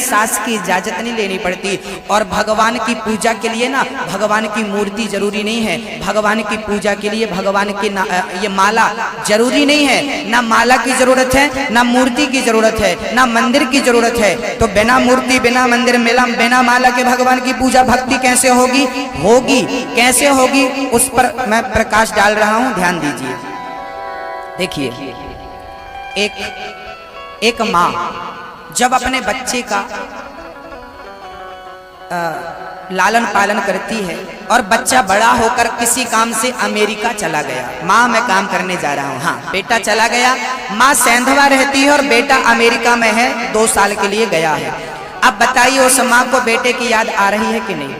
सास की इजाजत नहीं लेनी पड़ती। और भगवान की पूजा के लिए ना भगवान की मूर्ति जरूरी नहीं है, भगवान की पूजा के लिए भगवान की ये माला जरूरी नहीं है। ना माला की जरूरत है, ना मूर्ति की जरूरत है, ना मंदिर की जरूरत है। तो बिना मूर्ति, बिना मंदिर, बिना माला के भगवान की पूजा भक्ति कैसे होगी? होगी कैसे होगी, उस पर मैं प्रकाश डाल रहा हूं, ध्यान दीजिए। देखिए, एक माँ जब अपने बच्चे का लालन पालन करती है और बच्चा बड़ा होकर किसी काम से अमेरिका चला गया, माँ मैं काम करने जा रहा हूँ, हाँ बेटा चला गया, माँ सेंधवा रहती है और बेटा अमेरिका में है, 2 साल के लिए गया है। अब बताइए उस माँ को बेटे की याद आ रही है कि नहीं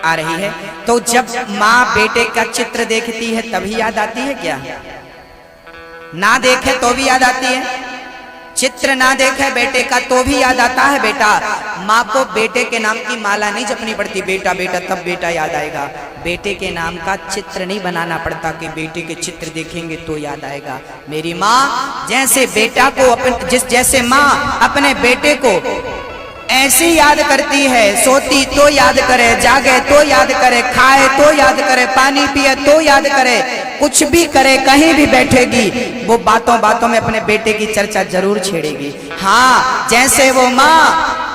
आ रही है? तो जब माँ बेटे का चित्र देखती है तभी याद आती है क्या? ना देखे तो भी याद आती है, चित्र ना देखे बेटे का तो भी याद आता है बेटा। माँ को बेटे के नाम की माला नहीं जपनी पड़ती, बेटा बेटा तब बेटा याद आएगा। बेटे के नाम का चित्र नहीं बनाना पड़ता कि बेटे के चित्र देखेंगे तो याद आएगा। मेरी माँ जैसे बेटा को जैसे माँ अपने बेटे को ऐसी याद करती है, सोती तो याद करे, जागे तो याद करे, खाए तो याद करे, पानी पिए तो याद करे, कुछ भी करे, कहीं भी बैठेगी, वो बातों बातों में अपने बेटे की चर्चा जरूर छेड़ेगी। हाँ, जैसे वो माँ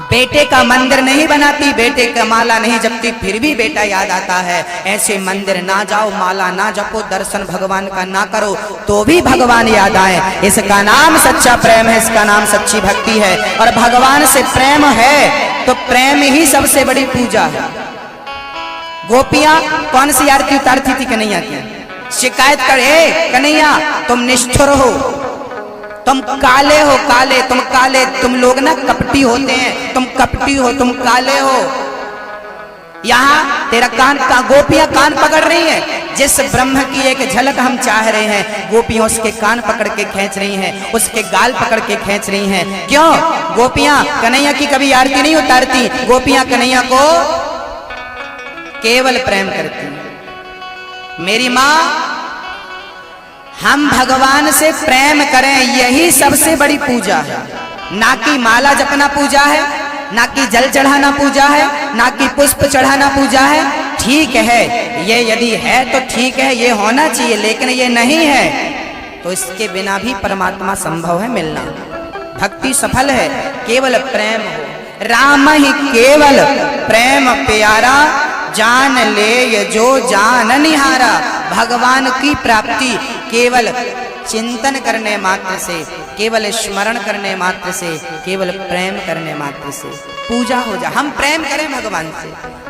बेटे का मंदिर नहीं बनाती, बेटे का माला नहीं जपती, फिर भी बेटा याद आता है, ऐसे मंदिर ना जाओ, माला ना जपो, दर्शन भगवान का ना करो तो भी भगवान याद आए। इसका नाम सच्चा प्रेम है, इसका नाम सच्ची भक्ति है। और भगवान से प्रेम है तो प्रेम ही सबसे बड़ी पूजा है। गोपियां कौन सी आरती उतारती थी कन्हैया की? शिकायत करे, कन्हैया तुम निष्ठुर हो, तुम काले हो, काले, तुम काले, तुम लोग ना कपटी होते हैं, तुम कपटी हो, तुम काले हो। यहाँ तेरा कान का गोपियां कान पकड़ रही हैं, जिस ब्रह्म की एक झलक हम चाह रहे हैं, गोपियां उसके कान पकड़ के खींच रही हैं, उसके गाल पकड़ के खींच रही हैं। क्यों? गोपियां कन्हैया की कभी आरती नहीं उतारती, गोपियां कन्हैया को केवल प्रेम करती। मेरी माँ, हम भगवान से प्रेम करें, यही सबसे बड़ी पूजा है। ना कि माला जपना पूजा है, ना कि जल चढ़ाना पूजा है, ना कि पुष्प चढ़ाना पूजा है। ठीक है, ये यदि है तो ठीक है, ये होना चाहिए, लेकिन ये नहीं है तो इसके बिना भी परमात्मा संभव है मिलना। भक्ति सफल है, केवल प्रेम हो। राम ही केवल प्रेम प्यारा, जान ले ये जो जान निहारा। भगवान की प्राप्ति केवल चिंतन करने मात्र से, केवल स्मरण करने मात्र से, केवल प्रेम करने मात्र से पूजा हो जा। हम प्रेम करें भगवान से।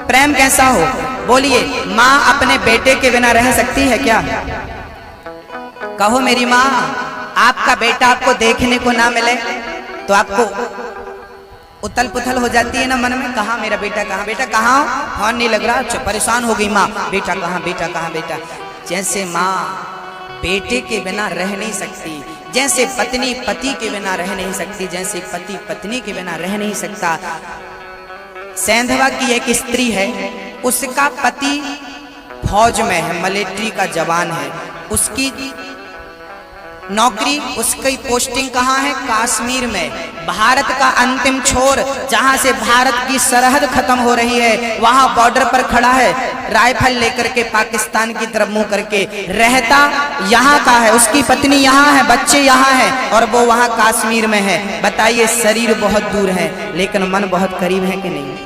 प्रेम कैसा हो? बोलिए, माँ अपने बेटे के बिना रह सकती है क्या? कहो मेरी माँ, आपका बेटा आपको देखने को ना मिले तो आपको उथल पुथल हो जाती है ना मन में, कहाँ मेरा बेटा, कहाँ बेटा, कहाँ फोन नहीं लग रहा, परेशान हो गई माँ, बेटा कहाँ, बेटा कहाँ, बेटा। जैसे माँ बेटे के बिना रह नहीं सकती, जैसे पत्नी पति के बिना रह नहीं सकती, जैसे पति पत्नी के बिना रह नहीं सकता। सेंधवा की एक स्त्री है, उसका पति फौज में है, मिलिट्री का जवान है, उसकी नौकरी, उसकी पोस्टिंग कहाँ है? कश्मीर में। भारत का अंतिम छोर, जहाँ से भारत की सरहद खत्म हो रही है, वहाँ बॉर्डर पर खड़ा है, राइफल लेकर के पाकिस्तान की तरफ मुंह करके। रहता यहाँ का है, उसकी पत्नी यहाँ है, बच्चे यहाँ हैं, और वो वहाँ कश्मीर में है। बताइए, शरीर बहुत दूर है लेकिन मन बहुत करीब है कि नहीं?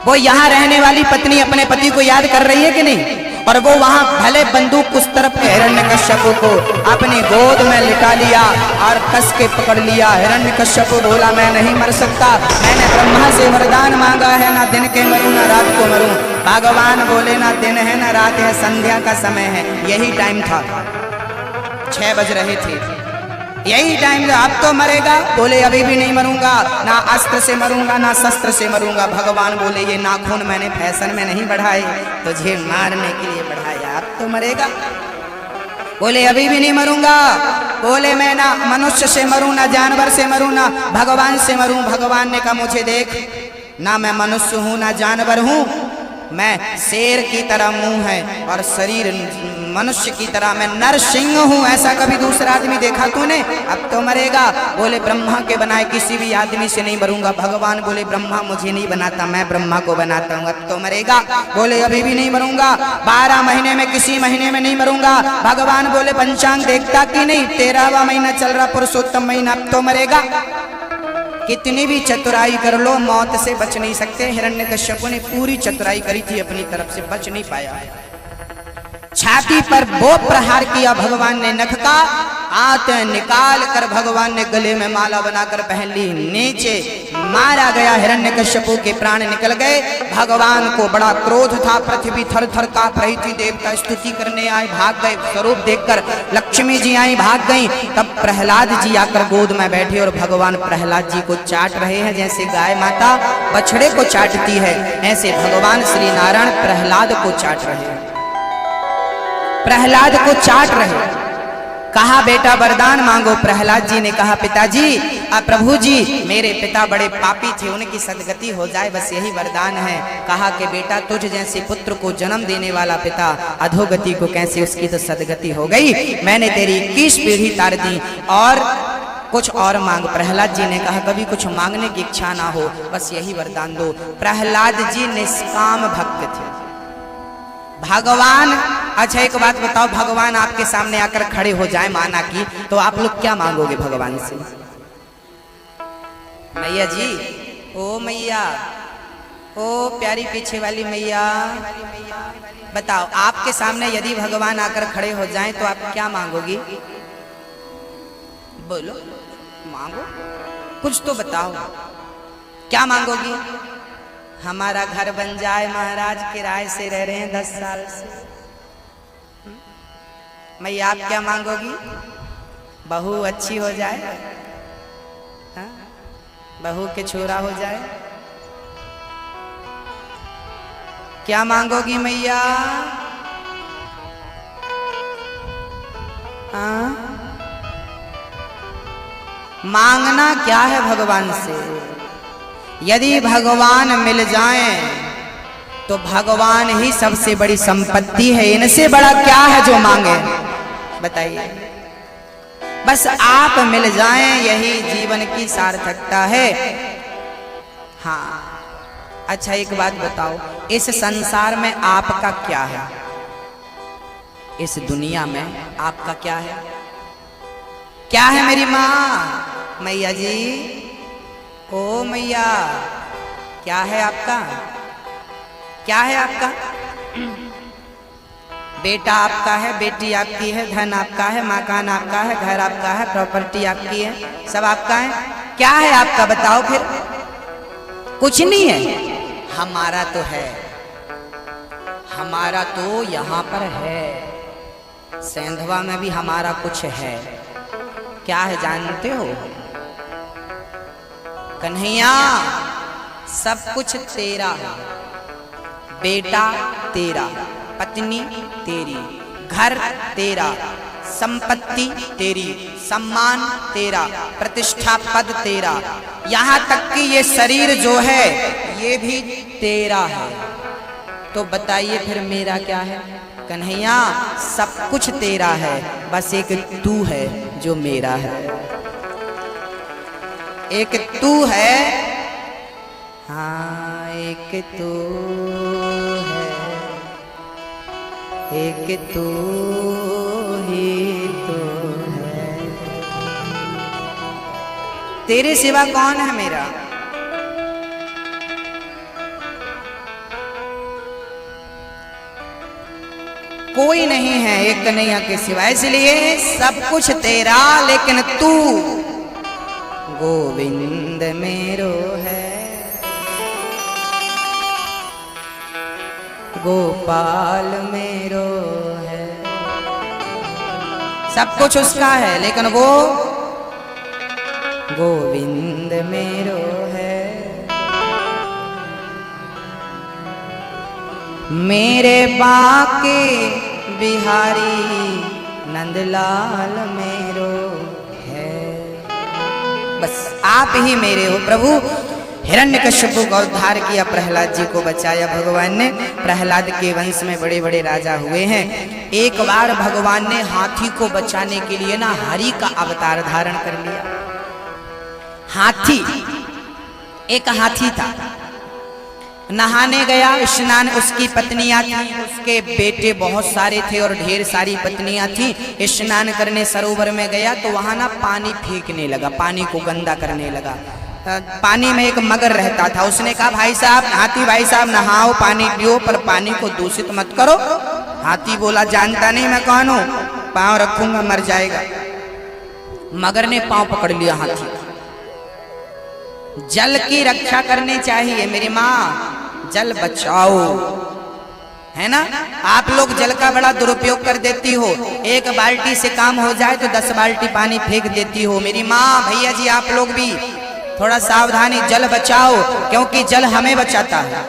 वो यहाँ रहने वाली पत्नी अपने पति को याद कर रही है कि नहीं? और वो वहां भले बंदूक उस तरफ हिरण्यकश्यप को अपनी गोद में लिटा लिया और कस के पकड़ लिया। हिरण्यकश्यप बोला, मैं नहीं मर सकता, मैंने ब्रह्मा से वरदान मांगा है, ना दिन के मरूं ना रात को मरूं। भगवान बोले, ना दिन है ना रात है, संध्या का समय है। यही टाइम था, 6 बज रहे थे, यही टाइम था। अब तो मरेगा? बोले अभी भी नहीं मरूंगा, ना अस्त्र से मरूंगा ना शस्त्र से मरूंगा। भगवान बोले, ये नाखून मैंने फैशन में नहीं बढ़ाए, तुझे मारने के लिए बढ़ाया, अब तो मरेगा। बोले अभी भी नहीं मरूंगा। बोले मैं ना मनुष्य से मरूं, ना जानवर से मरूं, ना भगवान से मरूं। भगवान ने कहा, मुझे देख, ना मैं मनुष्य हूं ना जानवर हूं, मैं शेर की तरह मुंह है और शरीर मनुष्य की तरह मैं नरसिंह हूँ, ऐसा कभी दूसरा आदमी देखा तूने? अब तो मरेगा। बोले ब्रह्मा के बनाए किसी भी आदमी से नहीं मरूंगा। भगवान बोले ब्रह्मा मुझे नहीं बनाता, मैं ब्रह्मा को बनाता हूँ। अब तो मरेगा। बोले अभी भी नहीं मरूंगा, 12 महीने में किसी महीने में नहीं मरूंगा। भगवान बोले पंचांग देखता कि नहीं, 13वां महीना चल रहा, पुरुषोत्तम महीना। अब तो मरेगा। कितनी भी चतुराई कर लो, मौत से बच नहीं सकते। हिरण्यकश्यप ने पूरी चतुराई करी थी, अपनी तरफ से बच नहीं पाया। छाती पर वो प्रहार किया भगवान ने नख का, हाथ निकाल कर भगवान ने गले में माला बनाकर पहन ली, नीचे मारा गया। हिरण्यकश्यपु के प्राण निकल गए। भगवान को बड़ा क्रोध था, पृथ्वी थर थर कांप रही थी। देवता स्तुति करने आए, भाग गए। स्वरूप देखकर लक्ष्मी जी आई, भाग गई। तब प्रहलाद जी आकर गोद में बैठे और भगवान प्रहलाद जी को चाट रहे हैं, जैसे गाय माता बछड़े को चाटती है, ऐसे भगवान श्री नारायण प्रहलाद को चाट रहे हैं। प्रहलाद को चाट रहे। कहा बेटा वरदान मांगो। प्रहलाद जी ने कहा पिताजी, प्रभु जी मेरे पिता बड़े पापी थे, उनकी सदगति हो जाए, बस यही वरदान है। कहा कि बेटा तुझ जैसे पुत्र को जन्म देने वाला पिता अधोगति को कैसे, उसकी तो सदगति हो गई। मैंने तेरी 21 पीढ़ी तार दी, और कुछ और मांग। प्रहलाद जी ने कहा कभी कुछ मांगने की इच्छा ना हो, बस यही वरदान दो। प्रहलाद जी निष्काम भक्त थे। भगवान, अच्छा एक बात बताओ, भगवान आपके सामने आकर खड़े हो जाए माना कि, तो आप लोग क्या मांगोगे भगवान से? मैया जी, ओ मैया, ओ प्यारी पीछे वाली मैया, बताओ आपके सामने यदि भगवान आकर खड़े हो जाएं तो आप क्या मांगोगी? बोलो, मांगो, कुछ तो बताओ, क्या मांगोगी? हमारा घर बन जाए महाराज, किराए से रह रहे हैं 10 साल से। मैया आप क्या मांगोगी? बहू अच्छी हो जाए, हा? बहू के छोरा हो जाए। क्या मांगोगी मैया? मांगना क्या है भगवान से? यदि भगवान मिल जाएं तो भगवान ही सबसे बड़ी संपत्ति है। इनसे बड़ा क्या है जो मांगे? बताइए। बस आप मिल जाएं, यही जीवन की सार्थकता है। हाँ, अच्छा एक बात बताओ, इस संसार में आपका क्या है? इस दुनिया में आपका क्या है? क्या है मेरी माँ? मैया जी, ओ मैया, क्या है आपका? क्या है आपका? बेटा आपका है, बेटी आपकी है, धन आपका है, मकान आपका है, घर आपका है, प्रॉपर्टी आपकी है, सब आपका है। क्या है आपका बताओ फिर? कुछ नहीं है। हमारा तो है, हमारा तो यहाँ पर है, सेंधवा में भी हमारा कुछ है। क्या है जानते हो? कन्हैया, सब कुछ तेरा है। बेटा तेरा, पत्नी तेरी, घर तेरा, संपत्ति तेरी, सम्मान तेरा, प्रतिष्ठा पद तेरा, यहाँ तक कि ये शरीर जो है ये भी तेरा है। तो बताइए फिर मेरा क्या है? कन्हैया, सब कुछ तेरा है, बस एक तू है जो मेरा है। एक तू है, हाँ एक तू है, एक तू ही तो है। तेरे सिवा कौन है मेरा? कोई नहीं है एक कन्हैया के सिवा। इसलिए सब कुछ तेरा, लेकिन तू गोविंद मेरो है, गोपाल मेरो है। सब कुछ उसका है, लेकिन वो गोविंद मेरो है। मेरे बाके बिहारी नंदलाल मेरो है। बस आप ही मेरे हो प्रभु। हिरण्यकश्यप का उद्धार किया, प्रहलाद जी को बचाया भगवान ने। प्रहलाद के वंश में बड़े बड़े राजा हुए हैं। एक बार भगवान ने हाथी को बचाने के लिए ना हरि का अवतार धारण कर लिया। हाथी, एक हाथी था, नहाने गया, स्नान, उसकी पत्नियां थी, उसके बेटे बहुत सारे थे और ढेर सारी पत्नियां थी। स्नान करने सरोवर में गया तो वहां ना पानी फेंकने लगा, पानी को गंदा करने लगा। पानी में एक मगर रहता था, उसने कहा भाई साहब, हाथी भाई साहब नहाओ, पानी पियो, पर पानी को दूषित मत करो। हाथी बोला जानता नहीं मैं कौन हूं, पांव रखूंगा मर जाएगा। मगर ने पांव पकड़ लिया हाथी। जल की रक्षा करनी चाहिए मेरी माँ, जल बचाओ, है ना। आप लोग जल का बड़ा दुरुपयोग कर देती हो, एक बाल्टी से काम हो जाए तो 10 बाल्टी पानी फेंक देती हो। मेरी माँ, भैया जी, आप लोग भी थोड़ा सावधानी, जल बचाओ, क्योंकि जल हमें बचाता है।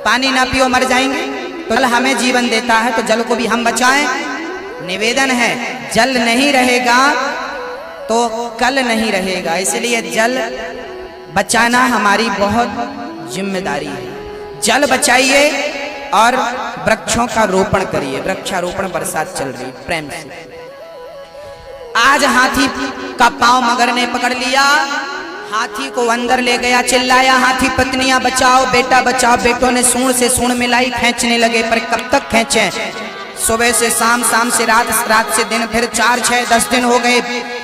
पानी ना पियो मर जाएंगे, तो जल हमें जीवन देता है, तो जल को भी हम बचाएं। निवेदन है, जल नहीं रहेगा तो कल नहीं रहेगा, इसलिए जल बचाना हमारी बहुत जिम्मेदारी है। जल बचाइए और वृक्षों का रोपण करिए। वृक्षारोपण बरसात चल रही, प्रेम से। आज हाथी का पांव मगर ने पकड़ लिया, हाथी को अंदर ले गया, चिल्लाया हाथी पत्नियां बचाओ, बेटा बचाओ। बेटों ने सूंड से सूंड मिलाई, खींचने लगे, पर कब तक खींचे? सुबह से शाम, शाम से रात, रात से दिन, फिर 4, 6, 10 दिन हो गए।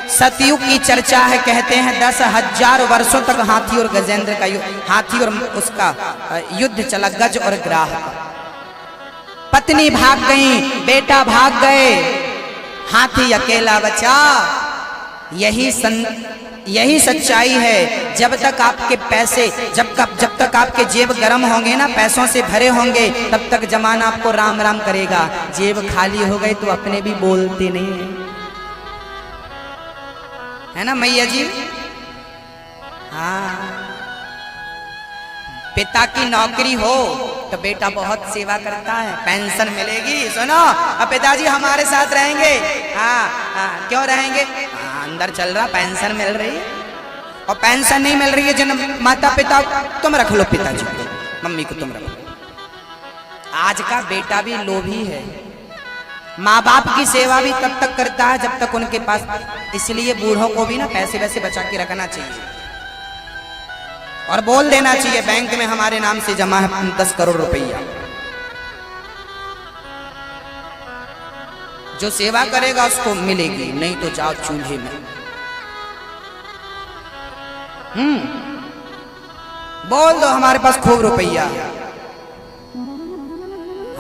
सतयुग की चर्चा है, कहते हैं 10,000 वर्षों तक हाथी और गजेंद्र का हाथी और उसका युद्ध चला, गज और ग्राह। पत्नी भाग गई, बेटा भाग गए, हाथी अकेला बचा। यही सच्चाई है। जब तक आपके पैसे, जब तक आपके जेब गर्म होंगे ना, पैसों से भरे होंगे, तब तक जमाना आपको राम राम करेगा। जेब खाली हो गई तो अपने भी बोलते नहीं है ना मैया जी। हाँ, पिता की नौकरी हो तो बेटा बहुत सेवा करता है, पेंशन मिलेगी। सुनो, अब पिताजी हमारे साथ रहेंगे। हाँ, क्यों रहेंगे? अंदर चल रहा, पेंशन मिल रही है। और पेंशन नहीं मिल रही है जिन माता पिता, तुम रख लो पिताजी को, मम्मी को तुम रख लो। आज का बेटा भी लोभी है, माँ बाप की सेवा भी तब तक करता है जब तक उनके पास। इसलिए बूढ़ों को भी ना पैसे वैसे बचा के रखना चाहिए और बोल देना चाहिए बैंक में हमारे नाम से जमा है 10 करोड़ रुपया। जो सेवा करेगा उसको मिलेगी, नहीं तो जाओ चूल्हे में। बोल दो हमारे पास खूब रुपया।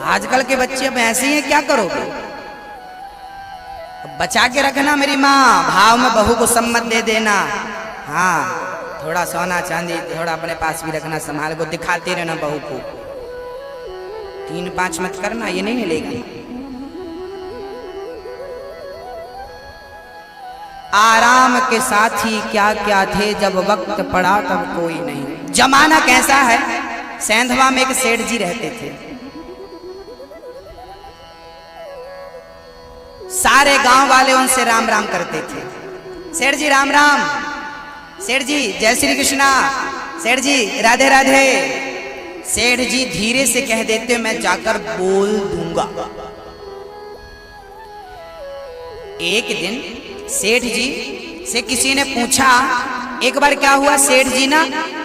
आजकल के बच्चे अब ऐसे ही हैं, क्या करोगे? बचा के रखना मेरी माँ, भाव में बहू को सम्मत दे देना। हाँ, थोड़ा सोना चांदी थोड़ा अपने पास भी रखना, संभाल को दिखाते रहना बहू को। 3-5 मत करना, ये नहीं मिलेगी। आराम के साथी क्या क्या थे, जब वक्त पड़ा तब कोई नहीं। जमाना कैसा है? सेंधवा में एक सेठ जी रहते थे, सारे गांव वाले उनसे राम राम करते थे। सेठ जी राम राम, सेठ जी जय श्री कृष्णा, सेठ जी राधे राधे। सेठ जी धीरे से कह देते, मैं जाकर बोल दूंगा। एक दिन सेठ जी से किसी ने पूछा, एक बार क्या हुआ, सेठ जी ना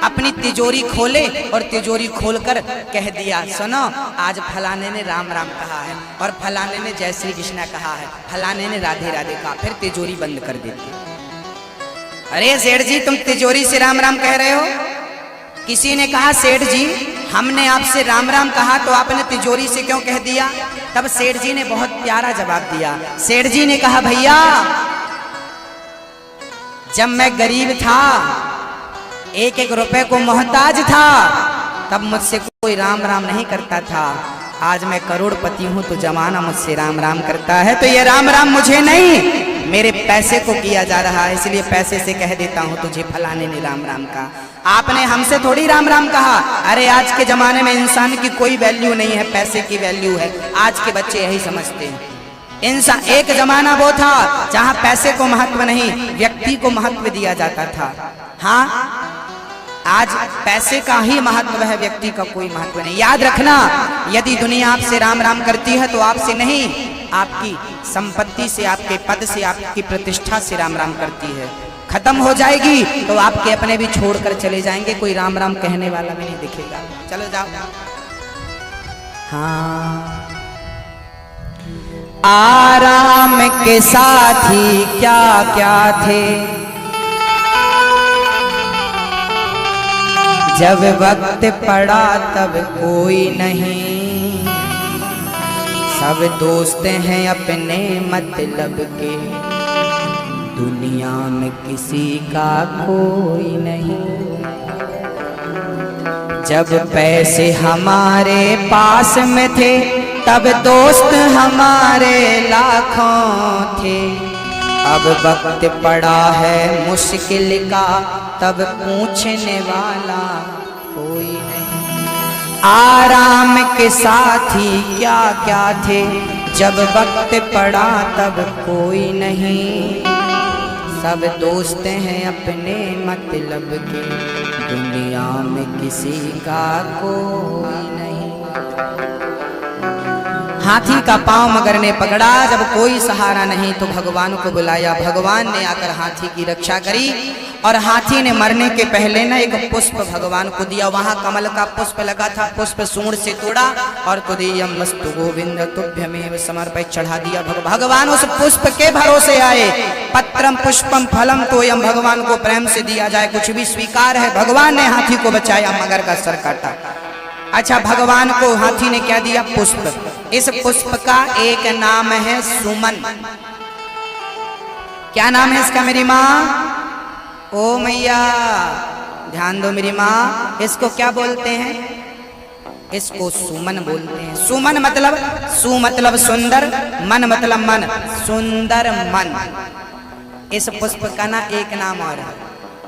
अपनी तिजोरी खोले और तिजोरी खोलकर कह दिया, सुनो आज फलाने ने राम राम कहा है और फलाने ने जय श्री कृष्णा कहा है, फलाने ने राधे राधे कहा। फिर तिजोरी बंद कर देती। अरे सेठ जी तुम तिजोरी से राम राम कह रहे हो? किसी ने कहा, सेठ जी हमने आपसे राम राम कहा तो आपने तिजोरी से क्यों कह दिया? तब सेठ जी ने बहुत प्यारा जवाब दिया। सेठ जी ने कहा, भैया जब मैं गरीब था, 1-1 रुपए को मोहताज था, तब मुझसे कोई राम राम नहीं करता था। आज मैं करोड़पति हूं तो जमाना मुझसे राम राम करता है, तो ये राम राम मुझे नहीं मेरे पैसे को किया जा रहा है, इसलिए पैसे से कह देता हूं तुझे फलाने ने राम राम कहा। आपने हमसे थोड़ी राम राम कहा। अरे आज के जमाने में इंसान की कोई वैल्यू नहीं है, पैसे की वैल्यू है। आज के बच्चे यही समझते हैं। इंसान, एक जमाना वो था जहां पैसे को महत्व नहीं, व्यक्ति को महत्व दिया जाता था। हाँ, आज पैसे का ही महत्व है, व्यक्ति का कोई महत्व नहीं। याद रखना, यदि दुनिया आपसे राम राम करती है तो आपसे नहीं, आपकी संपत्ति से, आपके पद से, आपकी प्रतिष्ठा से राम राम करती है। खत्म हो जाएगी तो आपके अपने भी छोड़कर चले जाएंगे, कोई राम राम कहने वाला भी नहीं दिखेगा। चलो जाओ। हाँ, आराम के साथी क्या क्या थे, जब वक्त पड़ा तब कोई नहीं, सब दोस्त हैं अपने मतलब के, दुनिया में किसी का कोई नहीं। जब पैसे हमारे पास में थे तब दोस्त हमारे लाखों थे, अब वक्त पड़ा है मुश्किल का तब पूछने वाला कोई नहीं। आराम के साथी क्या क्या थे, जब वक्त पड़ा तब कोई नहीं, सब दोस्त हैं अपने मतलब के, दुनिया में किसी का कोई नहीं। हाथी का पांव मगर ने पकड़ा, जब कोई सहारा नहीं तो भगवान को बुलाया, भगवान ने आकर हाथी की रक्षा करी। और हाथी ने मरने के पहले ना एक पुष्प भगवान को दिया, वहां कमल का पुष्प लगा था, पुष्प सूंड से तोड़ा और तुदीयम वस्तु गोविंद तुभ्यमेव समर्पित चढ़ा दिया। भगवान उस पुष्प के भरोसे आए। पत्रम पुष्पम फलम तोयम, भगवान को प्रेम से दिया जाए कुछ भी स्वीकार है। भगवान ने हाथी को बचाया, मगर का सर काटा। अच्छा, भगवान को हाथी ने क्या दिया? पुष्प। इस पुष्प का एक नाम है सुमन। क्या नाम है इसका मेरी माँ? ओ मैया ध्यान दो मेरी माँ, इसको क्या बोलते हैं? इसको सुमन बोलते हैं। सुमन मतलब, सु मतलब सुंदर, मन मतलब मन, सुंदर मन। इस पुष्प का ना एक नाम और है,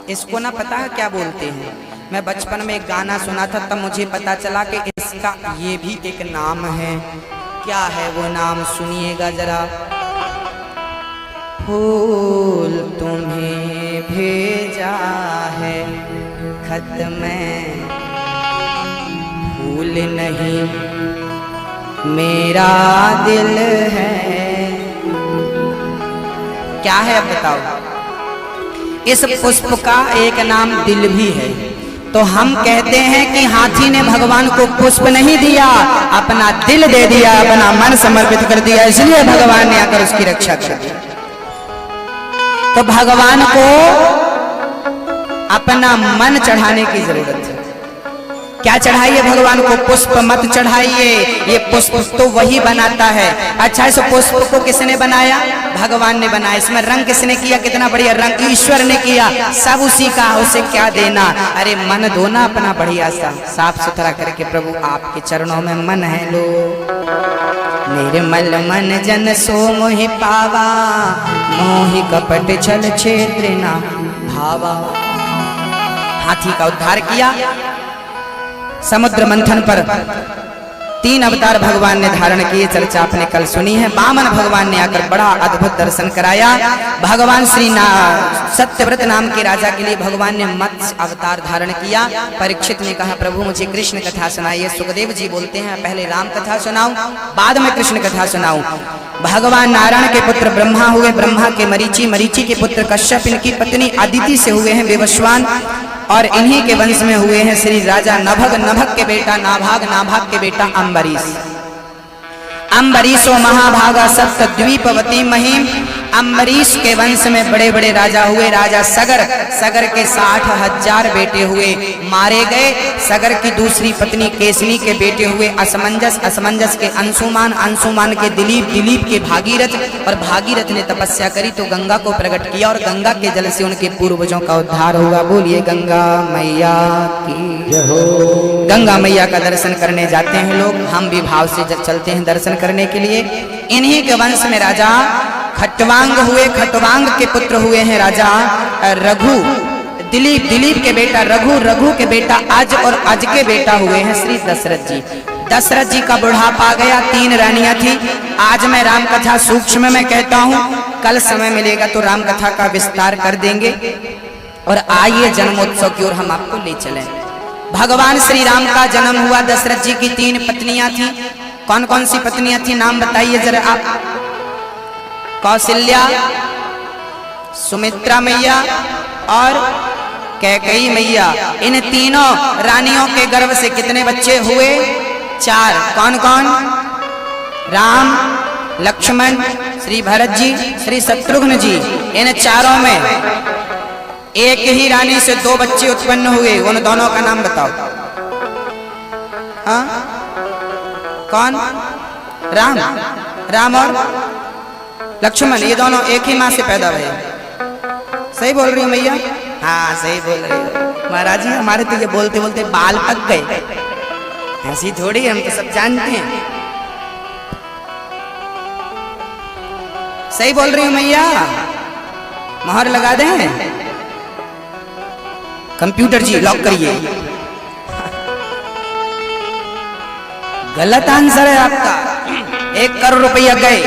इसको ना पता है क्या बोलते हैं? मैं बचपन में एक गाना सुना था, तब मुझे पता चला कि इसका ये भी एक नाम है। क्या है वो नाम? सुनिएगा जरा। फूल तुम्हें भेजा है खत में, फूल नहीं मेरा दिल है। क्या है अब बताओ? इस पुष्प का एक नाम दिल भी है। तो हम कहते हैं कि हाथी ने भगवान को पुष्प नहीं दिया, अपना दिल दे दिया, अपना मन समर्पित कर दिया, इसलिए भगवान ने आकर उसकी रक्षा कर दी। तो भगवान को अपना मन चढ़ाने की जरूरत है। क्या चढ़ाइए भगवान को? पुष्प मत चढ़ाइए, ये पुष्प तो वही बनाता है। अच्छा, इस पुष्प को किसने बनाया? भगवान ने बनाया। इसमें रंग किसने किया? कितना बढ़िया रंग ईश्वर ने किया, सब उसी का। उसे क्या देना? अरे मन दो ना अपना बढ़िया सा साफ सुथरा करके। प्रभु आपके चरणों में मन है, लो निर्मल मन जन सो मोहि पावा, मोहि कपट छल क्षेत्र ना भावा। हाथी का उद्धार किया। समुद्र मंथन पर 3 अवतार भगवान ने धारण किए, चर्चा आपने कल सुनी है। वामन भगवान ने आकर बड़ा अद्भुत दर्शन कराया। भगवान श्री सत्यव्रत नाम के राजा के लिए भगवान ने मत्स्य अवतार धारण किया। परीक्षित ने कहा, प्रभु मुझे कृष्ण कथा सुनाइए। सुखदेव जी बोलते हैं, पहले राम कथा सुनाऊं, बाद में कृष्ण कथा सुनाऊं। भगवान नारायण के पुत्र ब्रह्मा हुए, ब्रह्मा के मरीचि, मरीचि के पुत्र कश्यप, इनकी पत्नी अदिति से हुए हैं विवस्वान, और इन्हीं के वंश में हुए हैं श्री राजा नभग, नभग के बेटा नाभाग, नाभाग के बेटा अम्बरीश। अम्बरीशो महाभागा सप्त द्वीपवती महिम। अम्बरीश के वंश में बड़े बड़े राजा हुए। राजा सगर, सगर के 60,000 बेटे हुए, मारे गए। सगर की दूसरी पत्नी केसनी के बेटे हुए असमंजस, असमंजस के अंशुमान, अंशुमान के दिलीप, दिलीप के भागीरथ, और भागीरथ ने तपस्या करी तो गंगा को प्रकट किया, और गंगा के जल से उनके पूर्वजों का उद्धार हुआ। बोलिए गंगा मैया की जय हो। गंगा मैया का दर्शन करने जाते हैं लोग, हम भी भाव से जब चलते हैं दर्शन करने के लिए। इन्हीं के वंश में राजा खटवांग हुए। खटवांग के पुत्र हुए हैं राजा रघु। दिलीप, दिलीप के बेटा रघु, रघु के बेटा अज, और अज के बेटा हुए हैं श्री दशरथ जी। दशरथ जी का बुढ़ापा आ गया, 3 रानियां थी। आज मैं राम कथा सूक्ष्म में कहता हूं, कल समय मिलेगा तो राम कथा का विस्तार कर देंगे। और आइए जन्मोत्सव की ओर हम आपको ले चलें। भगवान श्री राम का जन्म हुआ। दशरथ जी की 3 पत्नियां थी। कौन कौन सी पत्नियां थी, नाम बताइए जरा आप। कौशल्या, सुमित्रा मैया और कैकेयी मैया। इन तीनों रानियों के गर्भ से कितने बच्चे हुए? 4। कौन कौन? राम, लक्ष्मण, श्री भरत जी, श्री शत्रुघ्न जी। इन चारों में एक ही रानी से 2 बच्चे उत्पन्न हुए। उन दोनों का नाम बताओ। हाँ, कौन? राम और लक्ष्मण, ये दोनों एक ही माँ से पैदा हुए। सही बोल रही हो मैया? हाँ सही बोल रही हो महाराज जी। हमारे तो ये बोलते बोलते बाल पक गए। ऐसी थोड़ी, हम तो सब जानते हैं। सही बोल रही हूँ मैया? मोहर लगा दें? कंप्यूटर जी लॉक करिए। गलत आंसर है आपका। 1 करोड़ रुपया गए।